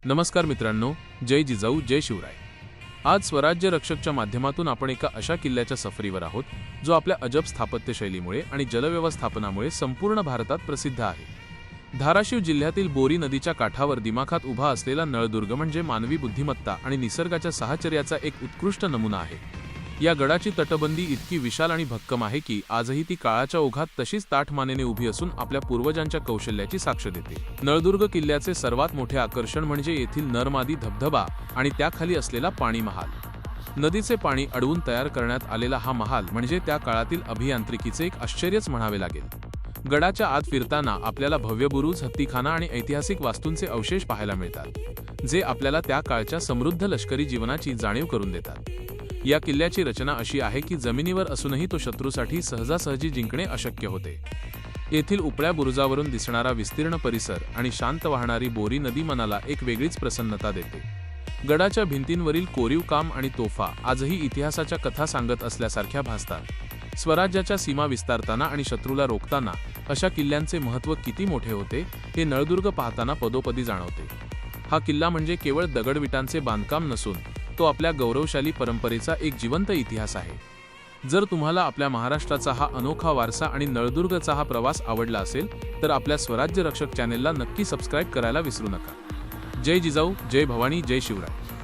नमस्कार मित्रांनो, जय जिजाऊ जय शिवराय। आज स्वराज्य रक्षकच्या माध्यमातून आपण एका अशा किल्ल्याच्या सफरीवर आहोत जो आपल्या अजब स्थापत्यशैलीमुळे आणि जलव्यवस्थापनामुळे संपूर्ण भारतात प्रसिद्ध आहे। धाराशिव जिल्ह्यातील बोरी नदीच्या काठावर दिमाखात उभा असलेला नळदुर्ग म्हणजे मानवी बुद्धिमत्ता आणि निसर्गाच्या साहचर्याचा एक उत्कृष्ट नमुना आहे। या गडाची तटबंदी इतकी विशाल आणि भक्कम आहे की आजही ती काळाच्या ओघात तशीच ताठ मानेने उभी असून आपल्या पूर्वजांच्या कौशल्याची साक्ष देते। नळदुर्ग किल्ल्याचे सर्वात मोठे आकर्षण म्हणजे येथील नरमादी धबधबा आणि त्याखाली असलेला पाणी महाल। नदीचे पाणी अडवून तयार करण्यात आलेला हा महाल म्हणजे त्या काळातील अभियांत्रिकीचे एक आश्चर्यच म्हणावे लागेल। गडाच्या आत फिरताना आपल्याला भव्य बुरुज, हत्तीखाना आणि ऐतिहासिक वास्तूंचे अवशेष पाहायला मिळतात, जे आपल्याला त्या काळच्या समृद्ध लष्करी जीवनाची जाणीव करून देतात। या किल्ल्याची रचना अशी आहे की जमिनीवर असूनही तो शत्रूसाठी सहजासहजी जिंकणे अशक्य होते। येथील उपळ्या बुरुजावरून दिसणारा विस्तीर्ण परिसर आणि शांत वाहणारी बोरी नदी मनाला एक वेगळीच प्रसन्नता देते। गडाच्या भिंतींवरील कोरीव काम आणि तोफा आजही इतिहासाच्या कथा सांगत असल्यासारख्या भासतात। स्वराज्याच्या सीमा विस्तारताना आणि शत्रूला रोखताना अशा किल्ल्यांचे महत्त्व किती मोठे होते हे नळदुर्ग पाहताना पदोपदी जाणवते। हा किल्ला म्हणजे केवळ दगडविटांचे बांधकाम नसून तो आपल्या गौरवशाली परंपरेचा एक जिवंत इतिहास आहे। जर तुम्हाला आपल्या महाराष्ट्राचा हा अनोखा वारसा आणि नळदुर्गचा हा प्रवास आवडला असेल तर आपल्या स्वराज्य रक्षक चॅनेलला नक्की सबस्क्राइब करायला विसरू नका। जय जिजाऊ, जय भवानी, जय शिवराय।